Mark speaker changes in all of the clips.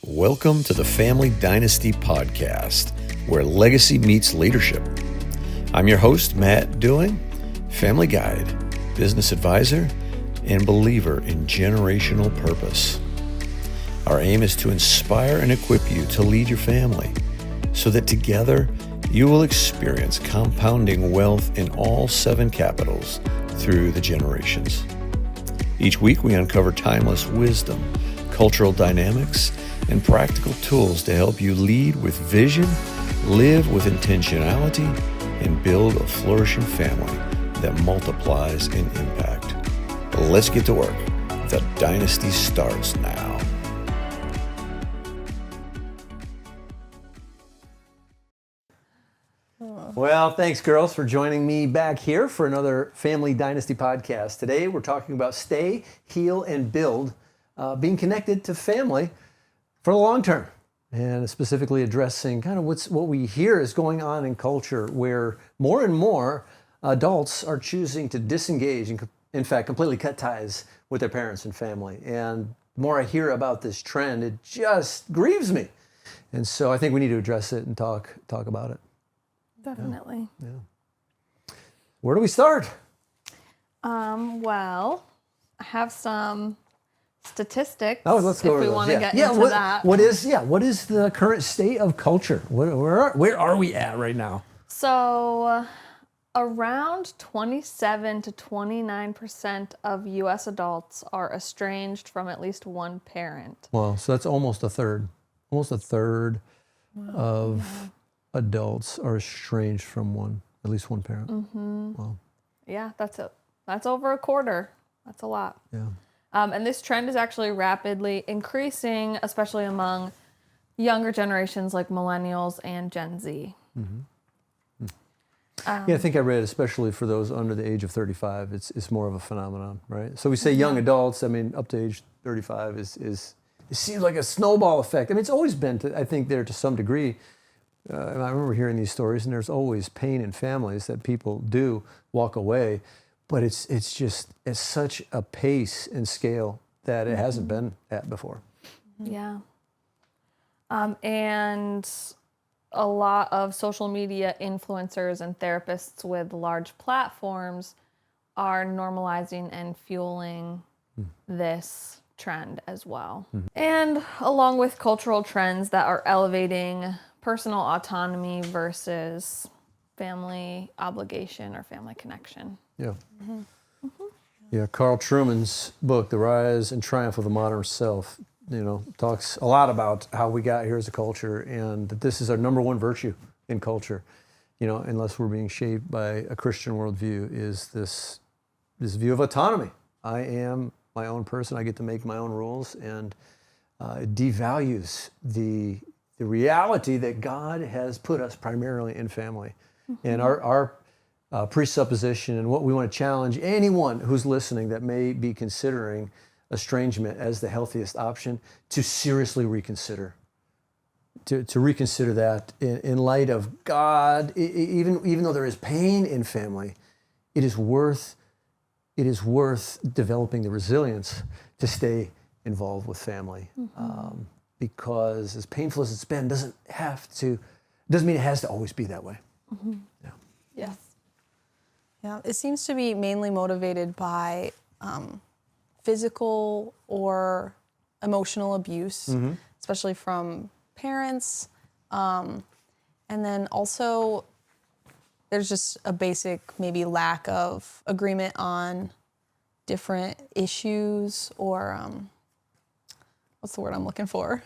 Speaker 1: Welcome to the Family Dynasty Podcast, where legacy meets leadership. I'm your host, Matt Dewing, family guide, business advisor, and believer in generational purpose. Our aim is to inspire and equip you to lead your family so that together you will experience compounding wealth in all 7 capitals through the generations. Each week we uncover timeless wisdom, cultural dynamics, and practical tools to help you lead with vision, live with intentionality, and build a flourishing family that multiplies in impact. Let's get to work. The dynasty starts now. Well, thanks, girls, for joining me back here for another Family Dynasty podcast. Today, we're talking about stay, heal, and build, being connected to family for the long term, and specifically addressing kind of what we hear is going on in culture, where more and more adults are choosing to disengage and, in fact, completely cut ties with their parents and family. And the more I hear about this trend, it just grieves me. And so I think we need to address it and talk about it.
Speaker 2: Definitely.
Speaker 1: Yeah. Where do we start?
Speaker 2: Well, I have some statistics.
Speaker 1: Oh, let's go
Speaker 2: if we want to get into that.
Speaker 1: What is the current state of culture? Where are we at right now?
Speaker 2: So, around 27 to 29% of U.S. adults are estranged from at least one parent.
Speaker 1: Well, so that's almost a third. Almost a third of adults are estranged from at least one parent.
Speaker 2: Mm-hmm.
Speaker 1: Wow.
Speaker 2: Yeah, that's over a quarter. That's a lot.
Speaker 1: Yeah.
Speaker 2: And this trend is actually rapidly increasing, especially among younger generations like millennials and Gen Z.
Speaker 1: Mm-hmm. Yeah, I think I read, especially for those under the age of 35, it's more of a phenomenon, right? So we say young adults, I mean, up to age 35 it seems like a snowball effect. I mean, it's always been, I think, there to some degree. And I remember hearing these stories, and there's always pain in families that people do walk away. But it's such a pace and scale that it hasn't been at before.
Speaker 2: Yeah. And a lot of social media influencers and therapists with large platforms are normalizing and fueling this trend as well. Mm-hmm. And along with cultural trends that are elevating personal autonomy versus family obligation or family connection.
Speaker 1: Yeah. Mm-hmm. Mm-hmm. Yeah, Carl Trueman's book, The Rise and Triumph of the Modern Self, talks a lot about how we got here as a culture, and that this is our number one virtue in culture, unless we're being shaped by a Christian worldview, is this view of autonomy. I am my own person. I get to make my own rules, and it devalues the reality that God has put us primarily in family. Mm-hmm. And our presupposition, and what we want to challenge anyone who's listening that may be considering estrangement as the healthiest option, to seriously reconsider. To reconsider that in light of God, even though there is pain in family, it is worth developing the resilience to stay involved with family. Mm-hmm. Because as painful as it's been, doesn't mean it has to always be that way.
Speaker 2: Mm-hmm.
Speaker 1: Yeah.
Speaker 2: Yes.
Speaker 3: Yeah, it seems to be mainly motivated by physical or emotional abuse, mm-hmm. especially from parents. And then also there's just a basic maybe lack of agreement on different issues, or what's the word I'm looking for?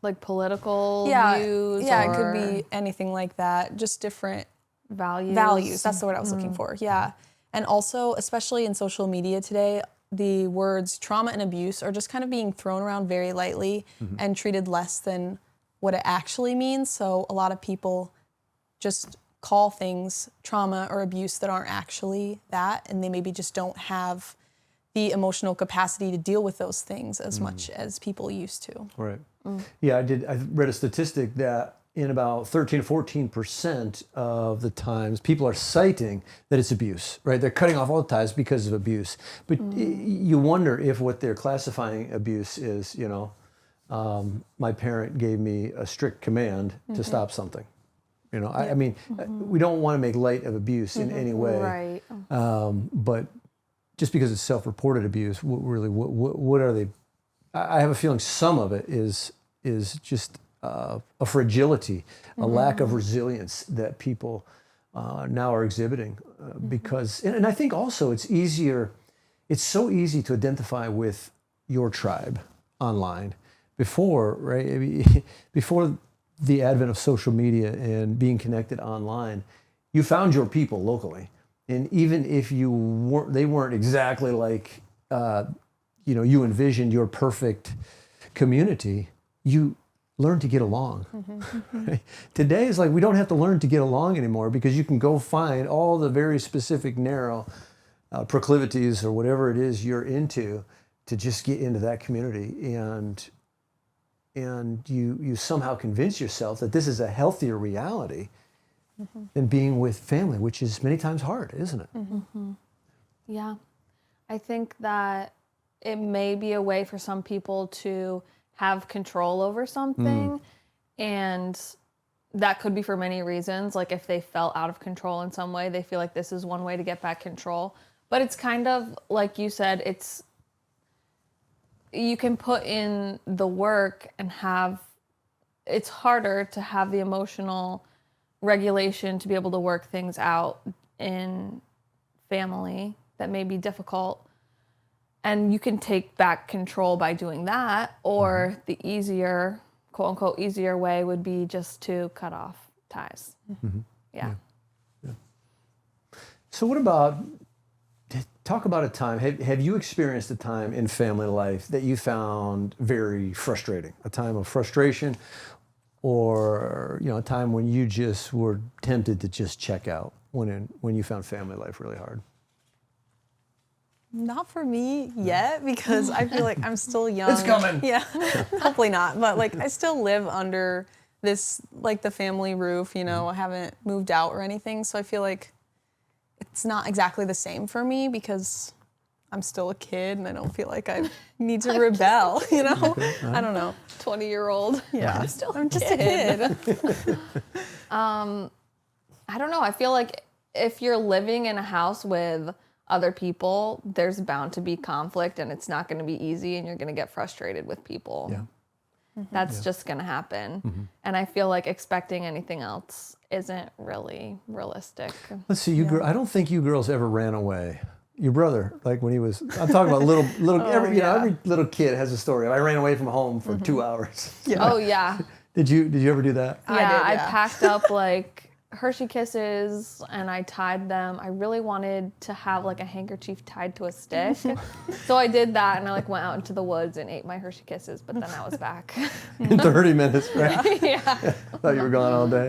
Speaker 2: Like political views?
Speaker 3: Yeah, it could be anything like that. Just different values. That's the word I was looking for. Yeah. And also, especially in social media today, the words trauma and abuse are just kind of being thrown around very lightly, mm-hmm. and treated less than what it actually means. So a lot of people just call things trauma or abuse that aren't actually that, and they maybe just don't have the emotional capacity to deal with those things as much as people used to.
Speaker 1: Right. Yeah, I read a statistic that in about 13 to 14% of the times, people are citing that it's abuse, right? They're cutting off all the ties because of abuse. But you wonder if what they're classifying abuse is, my parent gave me a strict command to stop something. You know, I mean, we don't want to make light of abuse in any way,
Speaker 2: Right.
Speaker 1: but just because it's self-reported abuse, what are they? I have a feeling some of it is just a fragility, a lack of resilience that people now are exhibiting because, and I think also it's so easy to identify with your tribe online. Before, right? I mean, before the advent of social media and being connected online, you found your people locally, and even if they weren't exactly like you envisioned your perfect community, you learned to get along. Right? Today is like we don't have to learn to get along anymore because you can go find all the very specific narrow proclivities or whatever it is you're into to just get into that community, and you somehow convince yourself that this is a healthier reality than being with family, which is many times hard, isn't it?
Speaker 2: Yeah. I think that it may be a way for some people to have control over something, and that could be for many reasons. Like if they felt out of control in some way, they feel like this is one way to get back control. But it's kind of like you said, you can put in the work and it's harder to have the emotional regulation to be able to work things out in family that may be difficult. And you can take back control by doing that, or the easier, quote unquote, easier way would be just to cut off ties. Yeah.
Speaker 1: So what about, talk about a time, have you experienced a time in family life that you found very frustrating, a time of frustration, or a time when you just were tempted to just check out when you found family life really hard?
Speaker 3: Not for me yet, because I feel like I'm still young.
Speaker 1: It's coming.
Speaker 3: Yeah, hopefully not. But like, I still live under this, like the family roof, I haven't moved out or anything. So I feel like it's not exactly the same for me because I'm still a kid and I don't feel like I need to rebel, I don't know.
Speaker 2: 20-year-old.
Speaker 3: Yeah,
Speaker 2: I'm just a kid. I don't know. I feel like if you're living in a house with other people, there's bound to be conflict and it's not going to be easy and you're going to get frustrated with people.
Speaker 1: Yeah.
Speaker 2: That's just going to happen. And I feel like expecting anything else isn't really realistic.
Speaker 1: Let's see, I don't think you girls ever ran away. Your brother, like when he was, I'm talking about every little kid has a story. I ran away from home for 2 hours.
Speaker 3: Yeah.
Speaker 2: Oh yeah.
Speaker 1: Did you ever do that?
Speaker 2: Yeah,
Speaker 3: I did,
Speaker 2: I packed up like Hershey Kisses and I tied them. I really wanted to have like a handkerchief tied to a stick. So I did that and I like went out into the woods and ate my Hershey Kisses, but then I was back.
Speaker 1: In 30 minutes, right?
Speaker 2: Yeah.
Speaker 1: Thought you were gone all day.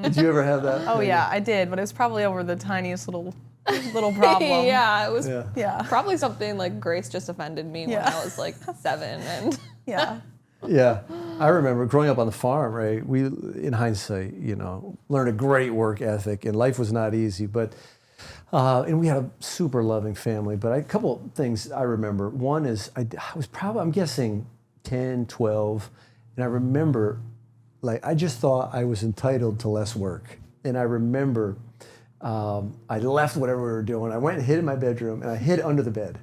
Speaker 1: Did you ever have that?
Speaker 3: Oh yeah, I did, but it was probably over the tiniest little problem.
Speaker 2: Yeah, it was
Speaker 3: Yeah.
Speaker 2: probably something like Grace just offended me when I was like 7 and
Speaker 3: Yeah.
Speaker 1: Yeah, I remember growing up on the farm, right? We, in hindsight, learned a great work ethic, and life was not easy, but, and we had a super loving family, but a couple of things I remember. One is I was probably, I'm guessing 10, 12, and I remember, like, I just thought I was entitled to less work. And I remember I left whatever we were doing. I went and hid in my bedroom, and I hid under the bed.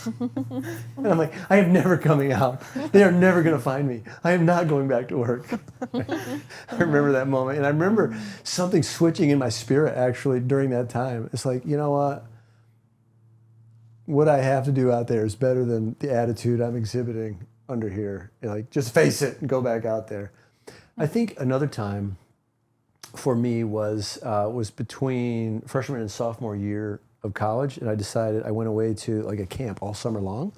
Speaker 1: And I'm like, I am never coming out. They are never going to find me. I am not going back to work. I remember that moment. And I remember something switching in my spirit actually during that time. It's like, you know what? What I have to do out there is better than the attitude I'm exhibiting under here. Like, just face it and go back out there. I think another time for me was between freshman and sophomore year of college, and I went away to like a camp all summer long,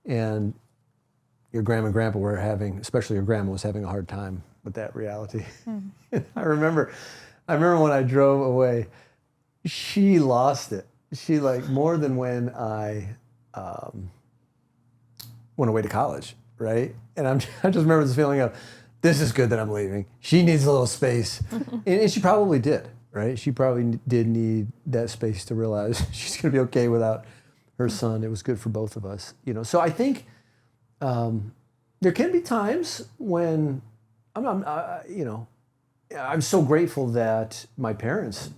Speaker 1: and your grandma and grandpa were especially your grandma was having a hard time with that reality. I remember when I drove away, she lost it. She like more than when I went away to college, right? And I just remember this feeling of, this is good that I'm leaving. She needs a little space, and she probably did. Right? She probably did need that space to realize she's going to be okay without her son. It was good for both of us, So I think there can be times when I'm so grateful that my parents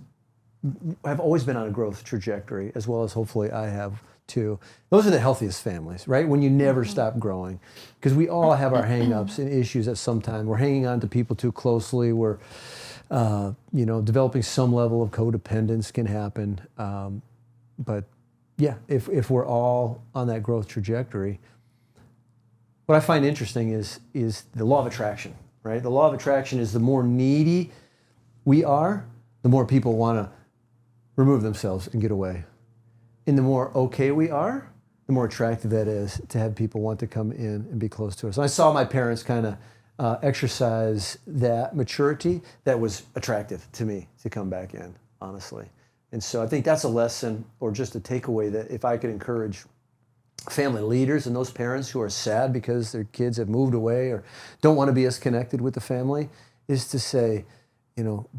Speaker 1: have always been on a growth trajectory, as well as hopefully I have too. Those are the healthiest families, right? When you never stop growing, because we all have our hang-ups and issues at some time. We're hanging on to people too closely. We're, developing some level of codependence can happen. But yeah, if we're all on that growth trajectory, what I find interesting is the law of attraction, right? The law of attraction is the more needy we are, the more people want to remove themselves and get away. And the more okay we are, the more attractive that is to have people want to come in and be close to us. And I saw my parents kind of exercise that maturity that was attractive to me to come back in, honestly. And so I think that's a lesson or just a takeaway that if I could encourage family leaders and those parents who are sad because their kids have moved away or don't want to be as connected with the family, is to say,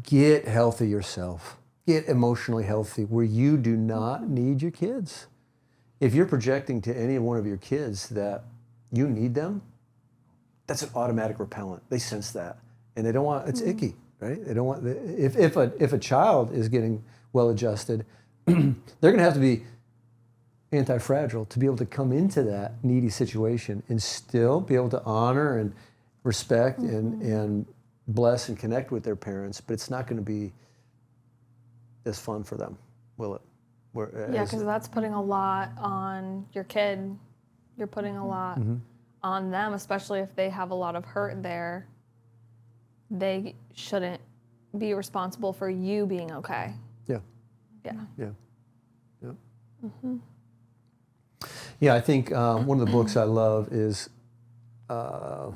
Speaker 1: get healthy yourself. Get emotionally healthy where you do not need your kids. If you're projecting to any one of your kids that you need them, that's an automatic repellent. They sense that. And they don't want, it's icky, right? They don't want, if a child is getting well adjusted, they're going to have to be anti-fragile to be able to come into that needy situation and still be able to honor and respect and bless and connect with their parents, but it's not going to be as fun for them, will it?
Speaker 2: Yeah, because that's putting a lot on your kid. You're putting a lot on them, especially if they have a lot of hurt there. They shouldn't be responsible for you being okay.
Speaker 1: Yeah.
Speaker 2: Yeah.
Speaker 1: Yeah. Yeah. Yeah, I think one of the books I love is I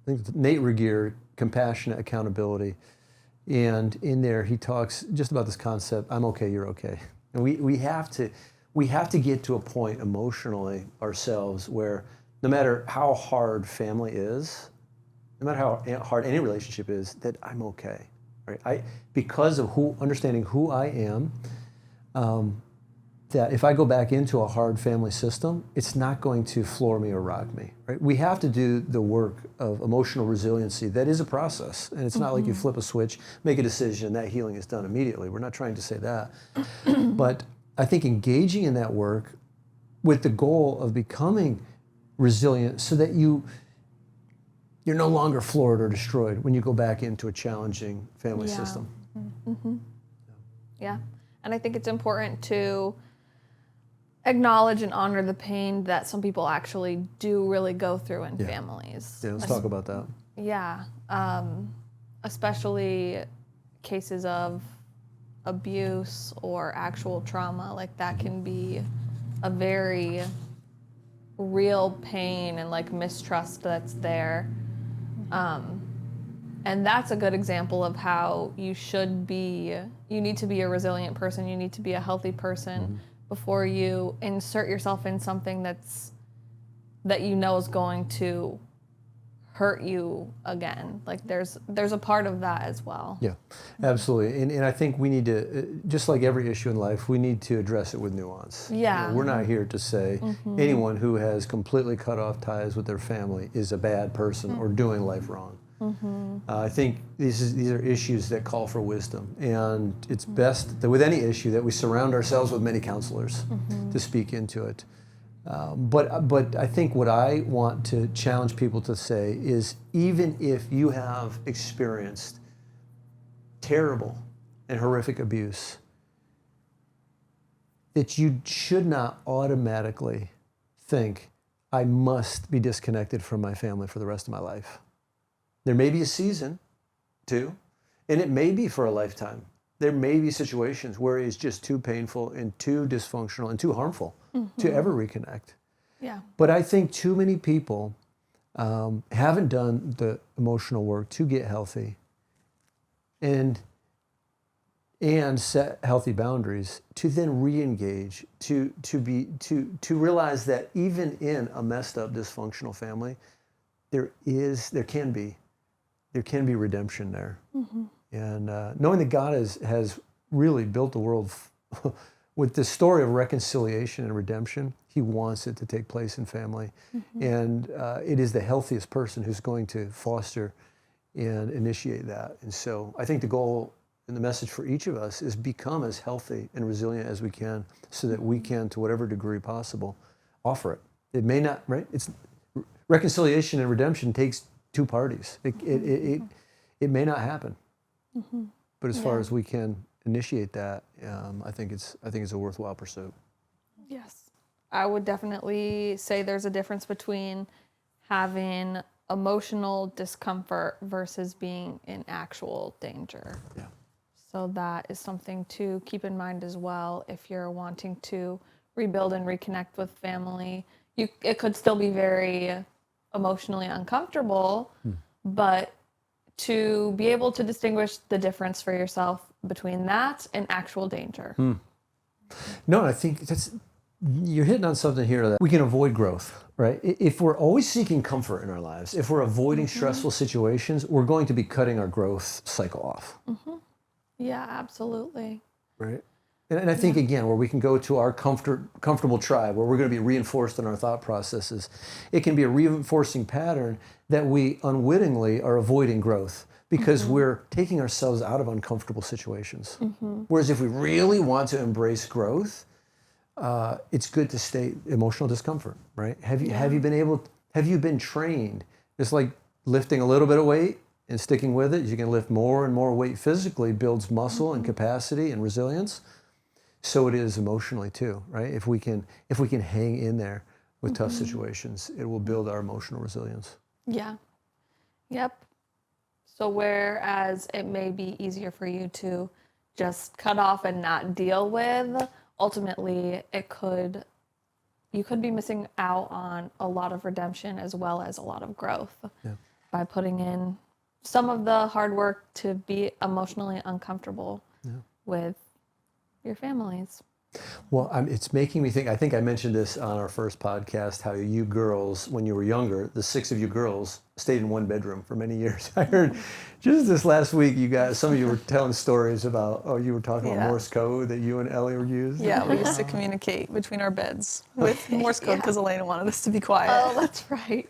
Speaker 1: think it's Nate Regier, Compassionate Accountability. And in there, he talks just about this concept, I'm okay, you're okay. And we have to get to a point emotionally ourselves where no matter how hard family is, no matter how hard any relationship is, that I'm okay. Right? Because of understanding who I am, that if I go back into a hard family system, it's not going to floor me or rock me. Right? We have to do the work of emotional resiliency. That is a process, and it's not like you flip a switch, make a decision, and that healing is done immediately. We're not trying to say that. But I think engaging in that work with the goal of becoming resilient so that you're no longer floored or destroyed when you go back into a challenging family system.
Speaker 2: Yeah, and I think it's important to acknowledge and honor the pain that some people actually do really go through in families.
Speaker 1: Yeah, let's talk about that.
Speaker 2: Yeah, especially cases of abuse or actual trauma, like that can be a very real pain and like mistrust that's there. And that's a good example of how you need to be a resilient person, you need to be a healthy person before you insert yourself in something that you know is going to hurt you again. Like there's a part of that as well.
Speaker 1: Yeah, absolutely. And I think we need to, just like every issue in life, we need to address it with nuance.
Speaker 2: Yeah.
Speaker 1: We're not here to say anyone who has completely cut off ties with their family is a bad person or doing life wrong. I think these are issues that call for wisdom, and it's best that with any issue that we surround ourselves with many counselors to speak into it. But I think what I want to challenge people to say is, even if you have experienced terrible and horrific abuse, that you should not automatically think, I must be disconnected from my family for the rest of my life. There may be a season, too, and it may be for a lifetime. There may be situations where it's just too painful and too dysfunctional and too harmful to ever reconnect.
Speaker 2: Yeah.
Speaker 1: But I think too many people haven't done the emotional work to get healthy and set healthy boundaries to then re-engage, to realize that even in a messed up dysfunctional family, there can be redemption there. And knowing that God has really built the world with this story of reconciliation and redemption, he wants it to take place in family. And it is the healthiest person who's going to foster and initiate that. And so I think the goal and the message for each of us is become as healthy and resilient as we can so that we can, to whatever degree possible, offer it. It may not, right? It's reconciliation and redemption takes two parties. It may not happen. But as far as we can initiate that, I think it's a worthwhile pursuit.
Speaker 2: Yes. I would definitely say there's a difference between having emotional discomfort versus being in actual danger.
Speaker 1: Yeah.
Speaker 2: So that is something to keep in mind as well if you're wanting to rebuild and reconnect with family. It could still be very emotionally uncomfortable, but to be able to distinguish the difference for yourself between that and actual danger.
Speaker 1: No, I think you're hitting on something here that we can avoid growth, right? If we're always seeking comfort in our lives, if we're avoiding stressful situations, we're going to be cutting our growth cycle off.
Speaker 2: Yeah, absolutely.
Speaker 1: Right? And I think, again, where we can go to our comfortable tribe, where we're going to be reinforced in our thought processes, it can be a reinforcing pattern that we unwittingly are avoiding growth because we're taking ourselves out of uncomfortable situations. Whereas if we really want to embrace growth, it's good to stay emotional discomfort, right? Have you been trained? It's like lifting a little bit of weight and sticking with it. You can lift more and more weight physically, builds muscle and capacity and resilience. So it is emotionally too, right? If we can hang in there with tough situations, it will build our emotional resilience.
Speaker 2: Yeah. Yep. So whereas it may be easier for you to just cut off and not deal with, ultimately you could be missing out on a lot of redemption as well as a lot of growth by putting in some of the hard work to be emotionally uncomfortable with your families.
Speaker 1: Well, it's making me think, I think I mentioned this on our first podcast, how you girls, when you were younger, the 6 of you girls stayed in one bedroom for many years. I heard just this last week, some of you were telling stories about, you were talking about Morse code that you and Ellie were using.
Speaker 3: Yeah, we used to communicate between our beds with Morse code because Elena wanted us to be quiet.
Speaker 2: Oh, that's right.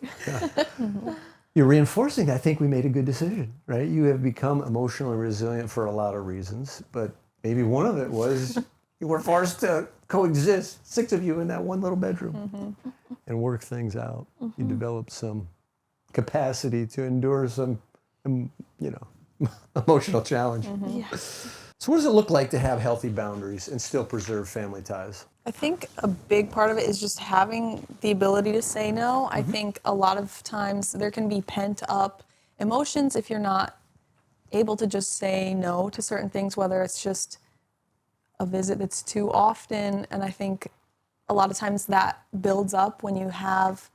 Speaker 1: You're reinforcing, I think we made a good decision, right? You have become emotionally resilient for a lot of reasons, but maybe one of it was you were forced to coexist, 6 of you in that one little bedroom and work things out. You developed some capacity to endure some, emotional challenge.
Speaker 2: Yes.
Speaker 1: So what does it look like to have healthy boundaries and still preserve family ties?
Speaker 3: I think a big part of it is just having the ability to say no. I think a lot of times there can be pent up emotions if you're not able to just say no to certain things, whether it's just a visit that's too often. And I think a lot of times that builds up when you have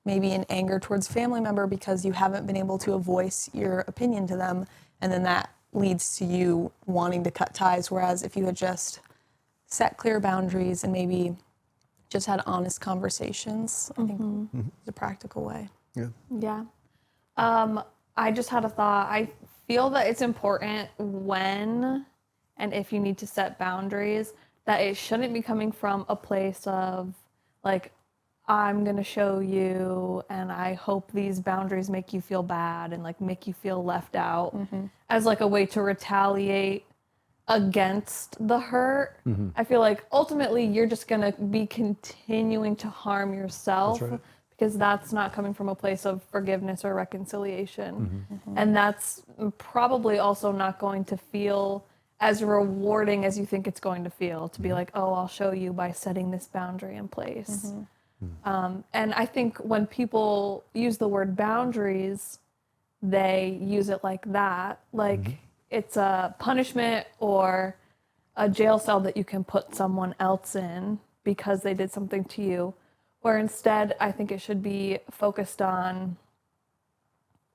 Speaker 3: maybe an anger towards a family member because you haven't been able to voice your opinion to them. And then that leads to you wanting to cut ties. Whereas if you had just set clear boundaries and maybe just had honest conversations, I think it's a practical way.
Speaker 2: Yeah. I just had a thought. I feel that it's important when and if you need to set boundaries, that it shouldn't be coming from a place of like, I'm going to show you and I hope these boundaries make you feel bad and like make you feel left out as like a way to retaliate against the hurt. I feel like ultimately you're just going to be continuing to harm yourself.
Speaker 1: That's right.
Speaker 2: Because that's not coming from a place of forgiveness or reconciliation. And that's probably also not going to feel as rewarding as you think it's going to feel to be like, oh, I'll show you by setting this boundary in place. And I think when people use the word boundaries, they use it like that. Like it's a punishment or a jail cell that you can put someone else in because they did something to you. Where instead, I think it should be focused on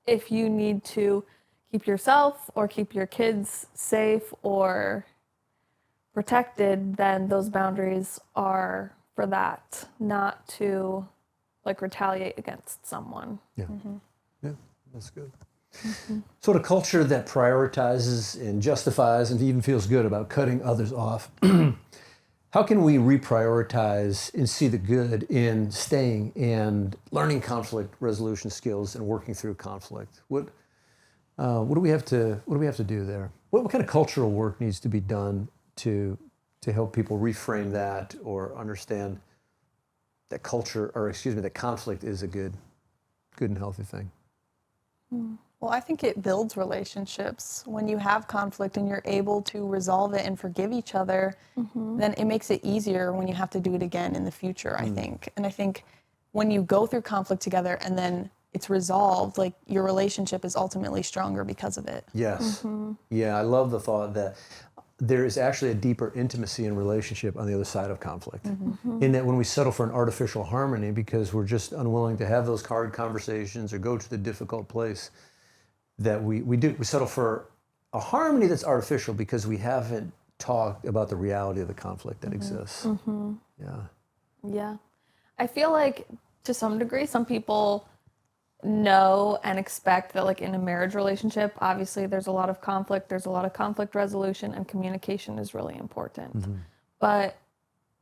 Speaker 2: if you need to keep yourself or keep your kids safe or protected, then those boundaries are for that, not to like retaliate against someone.
Speaker 1: Yeah, that's good. So, a culture that prioritizes and justifies and even feels good about cutting others off how can we reprioritize and see the good in staying and learning conflict resolution skills and working through conflict? What do we have to do there? What kind of cultural work needs to be done to help people reframe that or understand that that conflict is a good and healthy thing?
Speaker 3: Well, I think it builds relationships. When you have conflict and you're able to resolve it and forgive each other, then it makes it easier when you have to do it again in the future, I think. And I think when you go through conflict together and then it's resolved, like your relationship is ultimately stronger because of it.
Speaker 1: Yes. Yeah, I love the thought that there is actually a deeper intimacy in relationship on the other side of conflict. In that when we settle for an artificial harmony because we're just unwilling to have those hard conversations or go to the difficult place, that we settle for a harmony that's artificial because we haven't talked about the reality of the conflict that exists.
Speaker 2: Yeah. I feel like to some degree, some people know and expect that, like in a marriage relationship, obviously there's a lot of conflict, there's a lot of conflict resolution, and communication is really important. But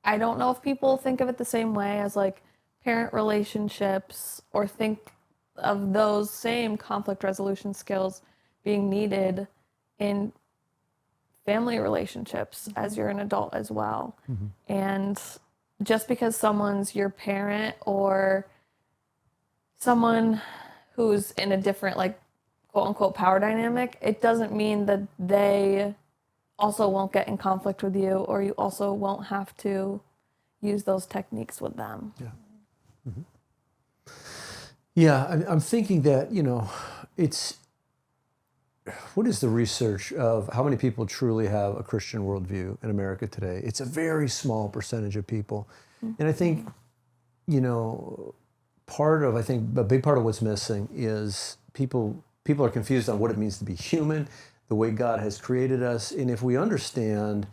Speaker 2: I don't know if people think of it the same way as like parent relationships, or think of those same conflict resolution skills being needed in family relationships as you're an adult as well. And just because someone's your parent or someone who's in a different, like, quote unquote power dynamic, it doesn't mean that they also won't get in conflict with you, or you also won't have to use those techniques with them.
Speaker 1: Yeah, I'm thinking that, what is the research of how many people truly have a Christian worldview in America today? It's a very small percentage of people. And I think, a big part of what's missing is people are confused on what it means to be human, the way God has created us. And if we understand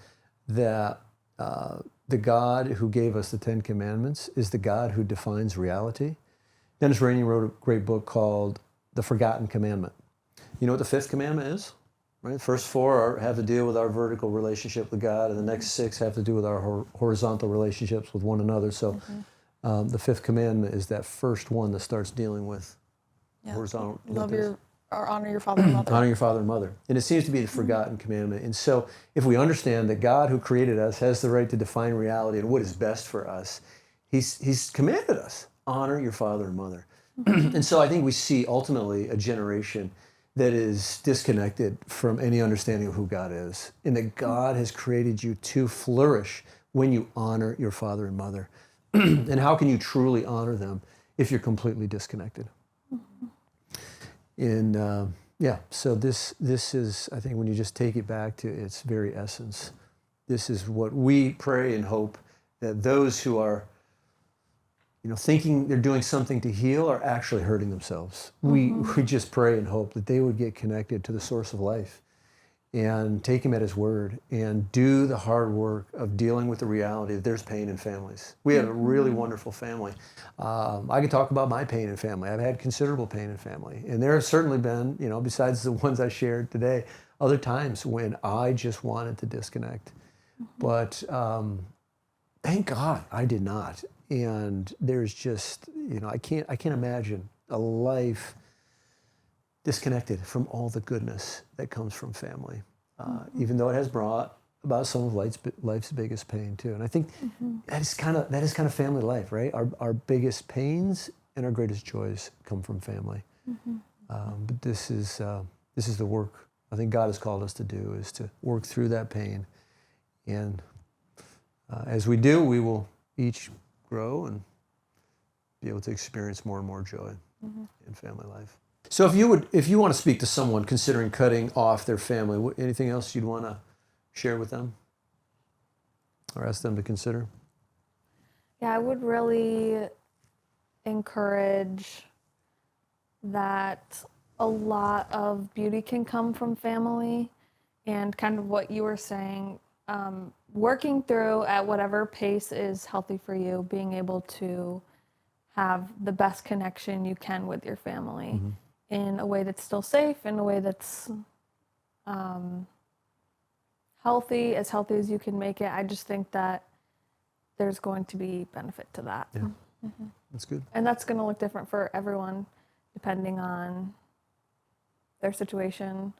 Speaker 1: that the God who gave us the Ten Commandments is the God who defines reality. Dennis Rainey wrote a great book called The Forgotten Commandment. You know what the fifth commandment is? Right? The first four have to deal with our vertical relationship with God, and the next six have to do with our horizontal relationships with one another. So the fifth commandment is that first one that starts dealing with horizontal.
Speaker 3: Honor your father and mother.
Speaker 1: Honor your father and mother. And it seems to be the forgotten commandment. And so if we understand that God who created us has the right to define reality and what is best for us, he's commanded us, honor your father and mother. And so I think we see ultimately a generation that is disconnected from any understanding of who God is, and that God has created you to flourish when you honor your father and mother. And how can you truly honor them if you're completely disconnected? And so this is, I think, when you just take it back to its very essence, this is what we pray and hope, that those who are thinking they're doing something to heal are actually hurting themselves. We just pray and hope that they would get connected to the source of life and take him at his word and do the hard work of dealing with the reality that there's pain in families. We have a really wonderful family. I can talk about my pain in family. I've had considerable pain in family. And there have certainly been, besides the ones I shared today, other times when I just wanted to disconnect. But thank God I did not. And there's just, I can't imagine a life disconnected from all the goodness that comes from family, even though it has brought about some of life's biggest pain too. And I think that is kind of family life, right? Our biggest pains and our greatest joys come from family. But this is the work I think God has called us to do, is to work through that pain. And as we do, we will each grow and be able to experience more and more joy in family life. So if you want to speak to someone considering cutting off their family, anything else you'd want to share with them or ask them to consider?
Speaker 2: Yeah, I would really encourage that a lot of beauty can come from family, and kind of what you were saying, working through at whatever pace is healthy for you, being able to have the best connection you can with your family in a way that's still safe, in a way that's healthy as you can make it. I just think that there's going to be benefit to that.
Speaker 1: Yeah. That's good.
Speaker 2: And that's going to look different for everyone depending on their situation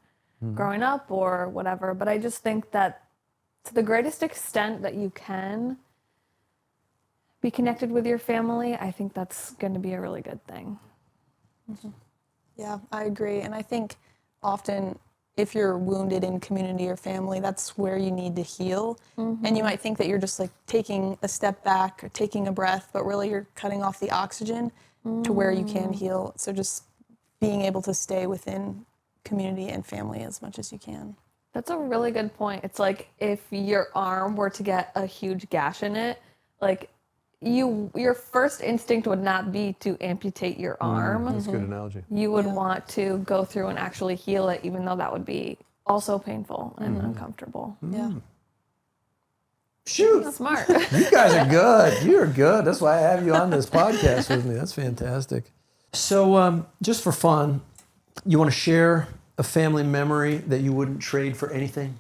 Speaker 2: growing up or whatever. But I just think that to the greatest extent that you can be connected with your family, I think that's going to be a really good thing.
Speaker 3: Yeah, I agree. And I think often if you're wounded in community or family, that's where you need to heal. And you might think that you're just like taking a step back or taking a breath, but really you're cutting off the oxygen to where you can heal. So just being able to stay within community and family as much as you can.
Speaker 2: That's a really good point. It's like if your arm were to get a huge gash in it, like your first instinct would not be to amputate your arm.
Speaker 1: That's a good analogy.
Speaker 2: You would want to go through and actually heal it, even though that would be also painful and uncomfortable.
Speaker 3: Yeah.
Speaker 1: Shoot.
Speaker 2: Smart.
Speaker 1: You guys are good. You're good. That's why I have you on this podcast with me. That's fantastic. So just for fun, you want to share a family memory that you wouldn't trade for anything?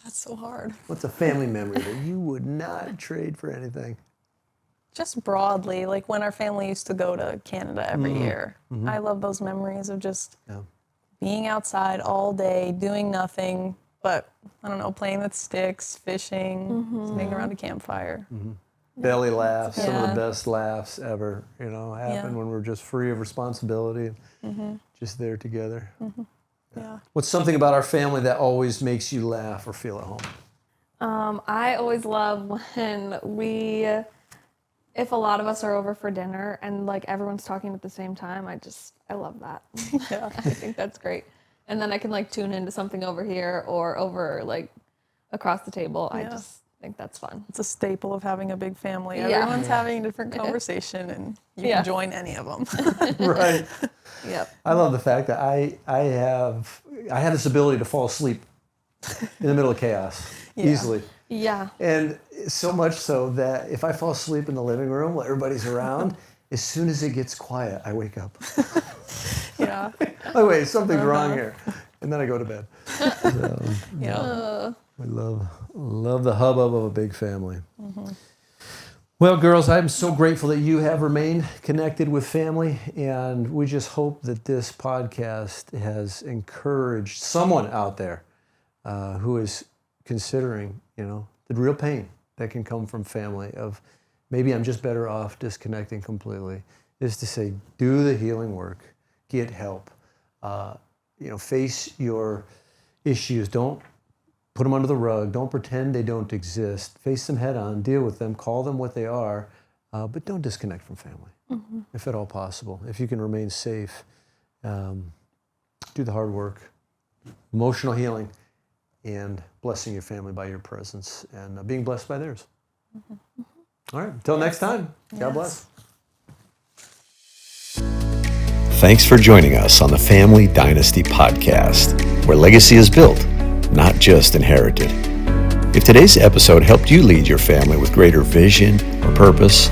Speaker 3: That's so hard.
Speaker 1: What's a family memory that you would not trade for anything?
Speaker 3: Just broadly, like when our family used to go to Canada every year. I love those memories of just being outside all day, doing nothing, but I don't know, playing with sticks, fishing, sitting around a campfire.
Speaker 1: Belly laughs, some of
Speaker 3: Yeah.
Speaker 1: the best laughs ever, happen when we're just free of responsibility, just there together.
Speaker 3: Yeah.
Speaker 1: What's something about our family that always makes you laugh or feel at home?
Speaker 2: I always love when if a lot of us are over for dinner and like everyone's talking at the same time, I love that.
Speaker 3: Yeah.
Speaker 2: I think that's great. And then I can like tune into something over here or over like across the table. I just think that's fun.
Speaker 3: It's a staple of having a big family.
Speaker 2: Yeah.
Speaker 3: Everyone's having a different conversation and you can join any of them.
Speaker 1: Right.
Speaker 2: Yep.
Speaker 1: I love the fact that I have this ability to fall asleep in the middle of chaos easily.
Speaker 2: Yeah.
Speaker 1: And so much so that if I fall asleep in the living room while everybody's around, as soon as it gets quiet, I wake up.
Speaker 3: Yeah.
Speaker 1: Oh, wait, something's wrong here. And then I go to bed. So,
Speaker 3: Yeah.
Speaker 1: I love the hubbub of a big family. Well, girls, I'm so grateful that you have remained connected with family, and we just hope that this podcast has encouraged someone out there who is considering, the real pain that can come from family of maybe I'm just better off disconnecting completely, is to say, do the healing work, get help, face your issues. Don't put them under the rug. Don't pretend they don't exist. Face them head on, deal with them, call them what they are, but don't disconnect from family, if at all possible. If you can remain safe, do the hard work, emotional healing, and blessing your family by your presence and being blessed by theirs. All right, until next time, God bless.
Speaker 4: Thanks for joining us on the Family Dynasty Podcast, where legacy is built, not just inherited. If today's episode helped you lead your family with greater vision or purpose,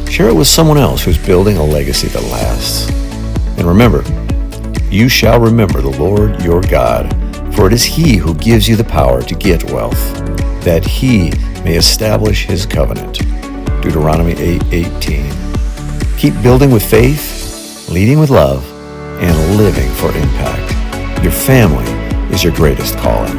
Speaker 4: share it with someone else who's building a legacy that lasts. And remember, you shall remember the Lord your God, for it is He who gives you the power to get wealth, that He may establish His covenant. Deuteronomy 8:18. Keep building with faith, leading with love, and living for impact. Your family is your greatest calling.